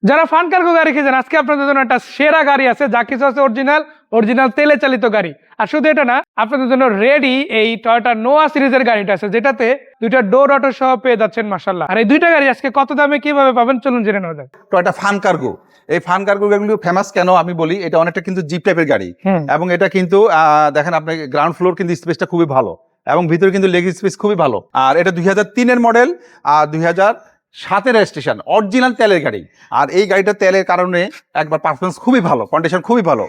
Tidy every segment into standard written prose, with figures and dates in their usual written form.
যারা fun cargo গাড়ি খেয়েছেন, আজকে আপনাদের জন্য একটা সেরা গাড়ি আছে, যা কিছু আছে অরিজিনাল তেলে চালিত গাড়ি। আর শুধু এটা না, আপনাদের জন্য রেডি এই টয়োটা নোয়া সিরিজের গাড়িটা আছে, যেটাতে দুইটা ডোর অটো সহ পেয়ে যাচ্ছেন মাশাআল্লাহ। আর এই দুইটা গাড়ি আজকে কত দামে কিভাবে পাবেন চলুন জেনে নেওয়া যাক। টয়োটা ফান কার্গো, এই ফান কার্গো গাড়িগুলো ফেমাস কেন আমি বলি, এটা অনেকটা কিন্তু জিপ টাইপের গাড়ি এবং এটা কিন্তু দেখেন আপনি গ্রাউন্ড ফ্লোর কিন্তু স্পেসটা খুবই ভালো এবং ভিতরে কিন্তু লেগ স্পেস খুবই ভালো। আর এটা 2003-এর মডেল আর 2007-এর রেজিস্ট্রেশন, অরিজিনাল তেলের গাড়ি। আর এই গাড়িটা তেলের কারণে একবার পারফরমেন্স খুবই ভালো, কন্ডিশন খুবই ভালো।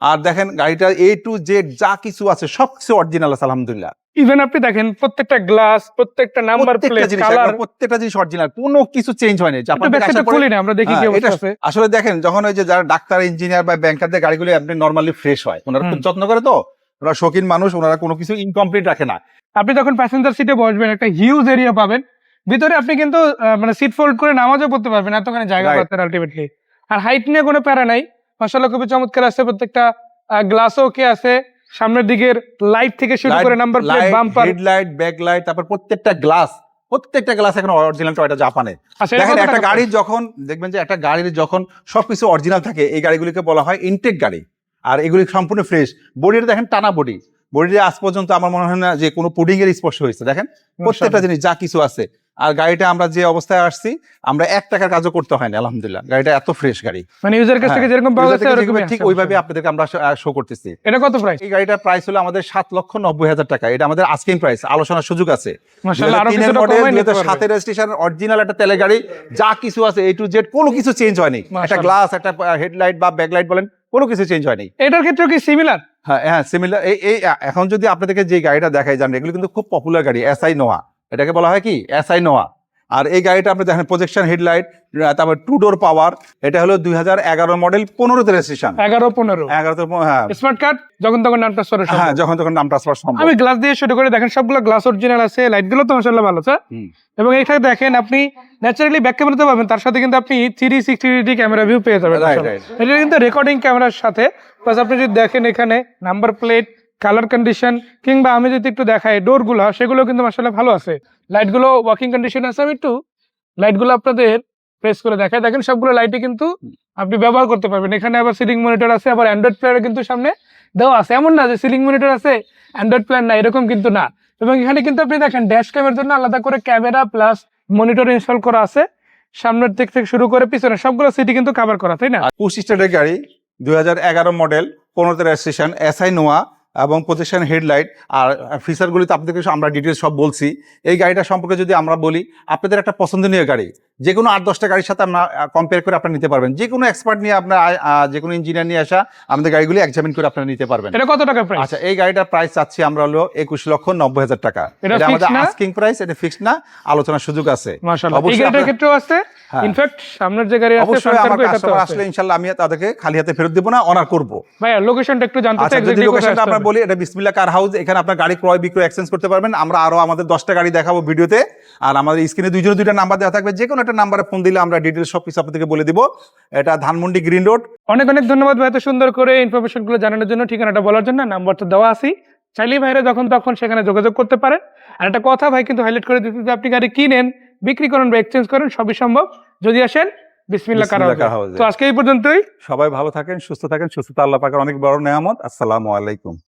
আর দেখেন গাড়িটা A to Z যা কিছু আছে সবকিছু অরিজিনাল আছে আলহামদুলিল্লাহ। ইভেন আপনি দেখেন প্রত্যেকটা গ্লাস, প্রত্যেকটা নাম্বার প্লেট, কালার, প্রত্যেকটা জিনিস অরিজিনাল, কোনো কিছু চেঞ্জ হয়নি। আমরা দেখি কি অবস্থা আছে। আসলে দেখেন যখন ওই যে যারা ডাক্তার, ইঞ্জিনিয়ার বা ব্যাংকারদের গাড়িগুলো আপনি নরমালি ফ্রেশ হয়, ওনারা খুব যত্ন করে, তো ওরা শৌখিন মানুষ, ওনারা কোনো কিছু ইনকমপ্লিট রাখে না। আপনি যখন প্যাসেঞ্জার সিটে বসবেন একটা হিউজ এরিয়া পাবেন, ভিতরে আপনি কিন্তু মানে সিট ফোল্ড করে নামাজও পড়তে পারবেন, এতখানি জায়গা পাচ্ছেন আলটিমেটলি। আর হাইট নিয়ে কোনো প্যারা নাই, মাশাআল্লাহ খুবই চমৎকার আছে। প্রত্যেকটা গ্লাসও ওকে আছে, সামনের দিকের লাইট থেকে শুরু করে number plate, bumper, headlight, backlight, তারপর প্রত্যেকটা গ্লাস এখন অরিজিনাল টয়োটা জাপানে। দেখেন একটা গাড়ি যখন দেখবেন যে একটা গাড়ির যখন সবকিছু অরিজিনাল থাকে, এই গাড়িগুলিকে বলা হয় ইনটেক গাড়ি। আর এগুলি সম্পূর্ণ ফ্রেশ। বডিটা দেখেন টানা বডি, বডিতে আজ পর্যন্ত আমার মনে হয় না যে কোনো পুডিং এর স্পর্শ হয়েছে। দেখেন প্রত্যেকটা জিনিস যা কিছু আছে। আর গাড়িটা আমরা যে অবস্থায় আসছি, আমরা 1 টাকার কাজও করতে হয় না আলহামদুলিল্লাহ। গাড়িটা এত ফ্রেশ গাড়ি, মানে ইউজার কাছ থেকে যেরকম পাওয়া যাচ্ছে ঠিক ওইভাবে আপনাদেরকে আমরা শো করতেছি। এটা কত প্রাইস? এই গাড়িটার প্রাইস হলো আমাদের 7,90,000 টাকা। এটা আমাদের আস্কিং প্রাইস, আলোচনার সুযোগ আছে। মাশাআল্লাহ, আরো কিছুটা কমাই নিতে পারবে। 2007-এর রেজিস্ট্রেশন, অরিজিনাল একটা তেলের গাড়ি, যা কিছু আছে A to Z কোনো কিছু চেঞ্জ হয়নি। একটা গ্লাস, একটা হেডলাইট বা ব্যাকলাইট বলেন, কোনো কিছু চেঞ্জ হয়নি। এটার ক্ষেত্রে কি সিমিলার? হ্যাঁ সিমিলার। এই এখন যদি আপনাদেরকে যে গাড়িটা দেখাই, জানেন এগুলো কিন্তু খুব পপুলার গাড়ি, SI নোয়া, এটাকে বলা হয় কি SI নোয়া। আর এই গাড়িটা আপনি দেখেন প্রজেকশন হেডলাইট, তারপর 2 ডোর পাওয়ার। এটা হলো 2011 মডেল, 15তে রেজিস্ট্রেশন। 11-15 হ্যাঁ। স্মার্ট কার্ড, যখন তখন নাম ট্রান্সফার সম্ভব। হ্যাঁ, যখন তখন নাম ট্রান্সফার সম্ভব। আমি গ্লাস দিয়ে শুরু করে দেখেন সবগুলো গ্লাস অরিজিনাল আছে, লাইটগুলো তো মাশাআল্লাহ ভালো আছে। এবং এইখানে দেখেন আপনি ন্যাচারালি ব্যাক ক্যামেরাতে পাবেন, তার সাথে কিন্তু আপনি 360 ক্যামেরা ভিউ পেয়ে যাবেন। এটা কিন্তু রেকর্ডিং ক্যামেরার সাথে, প্লাস আপনি যদি দেখেন এখানে নাম্বার প্লেট, কালার কন্ডিশন, কিংবা আমি যদি একটু দেখাই ডোরগুলো, সেগুলো কিন্তু মাশাআল্লাহ ভালো আছে। লাইটগুলো ওয়ার্কিং কন্ডিশন আছে। আমি একটু লাইটগুলো আপনাদের প্রেস করে দেখাই, দেখেন সবগুলো লাইটই কিন্তু আপনি ব্যবহার করতে পারবেন। এখানে আবার সিলিং মনিটর আছে, আবার অ্যান্ড্রয়েড প্লেয়ার কিন্তু সামনে দেওয়া আছে। এমন না যে সিলিং মনিটর আছে অ্যান্ড্রয়েড প্লেয়ার না, এরকম কিন্তু না। এবং এখানে কিন্তু আপনি দেখেন ড্যাশ ক্যামেরার জন্য আলাদা করে ক্যামেরা প্লাস মনিটর ইনস্টল করা আছে। সামনের দিক থেকে শুরু করে পিছনে সবগুলো সিটি কিন্তু কভার করা, তাই না? পুশ স্টার্টের গাড়ি, 2011 মডেল, 15তে রেজিস্ট্রেশন, SI নোয়া এবং প্রজেকশন হেডলাইট। আর ফিচারগুলি তো আপনাদেরকে আমরা ডিটেলস সব বলছি। এই গাড়িটা সম্পর্কে যদি আমরা বলি, আপনাদের একটা পছন্দনীয় গাড়ি, যে কোনো 8-10টা গাড়ির সাথে আমরা কম্পেয়ার করে আপনারা নিতে পারবেন। যে কোনো এক্সপার্ট নিয়ে আপনার, যে কোনো ইঞ্জিনিয়ার নিয়ে আসা, আমাদের গাড়িগুলি এক্সামিন করে আপনারা নিতে পারবেন। এটা কত টাকা প্রাইস? আচ্ছা, এই গাড়িটার প্রাইস চাচ্ছি আমরা হলো 21,90,000 টাকা। এটা আমাদের আস্কিং প্রাইস, এটা ফিক্সড না, আলোচনার সুযোগ আছে। মাশাআল্লাহ, এই গাড়িটার ক্ষেত্রেও আছে। ইনফ্যাক্ট সামনের যে গাড়ি আছে, অবশ্যই আমার কাস্টমার আসলে ইনশাআল্লাহ আমি তাদেরকে খালি হাতে ফেরত দেব না, অনার করব। ভাইয়া লোকেশনটা একটু জানতে চাই। যদি লোকেশনটা আমরা বলি, এটা বিসমিল্লাহ কার হাউস। এখানে আপনার গাড়ি ক্রয় বিক্রয় এক্সচেঞ্জ করতে পারবেন। আমরা আরো আমাদের 10টা গাড়ি দেখাবো ভিডিওতে। আর আমাদের স্ক্রিনে দুইটা নাম্বার দেওয়া থাকবে, যে কোনো একটা নাম্বারে ফোন দিলে আমরা ডিটেইলস সবকিছু আপনাদেরকে বলে দিব। এটা ধানমন্ডি গ্রিন রোড। অনেক ধন্যবাদ ভাই এত সুন্দর করে ইনফরমেশনগুলো জানানোর জন্য, ঠিকানাটা বলার জন্য। নাম্বারটা দেওয়া আছে, চাইলেই ভাইরা যখন তখন সেখানে যোগাযোগ করতে পারেন। আর একটা কথা ভাই কিন্তু হাইলাইট করে দিতে, যে আপনি গাড়ি কিনেন, বিক্রি করেন বা এক্সচেঞ্জ করেন, সবই সম্ভব যদি আসেন বিসমিল্লাহ কার হাউসে। তো আজকে এই পর্যন্তই। সবাই ভালো থাকেন, সুস্থ থাকেন। সুস্থতা আল্লাহ পাকের অনেক বড় নেয়ামত। আসসালামু আলাইকুম।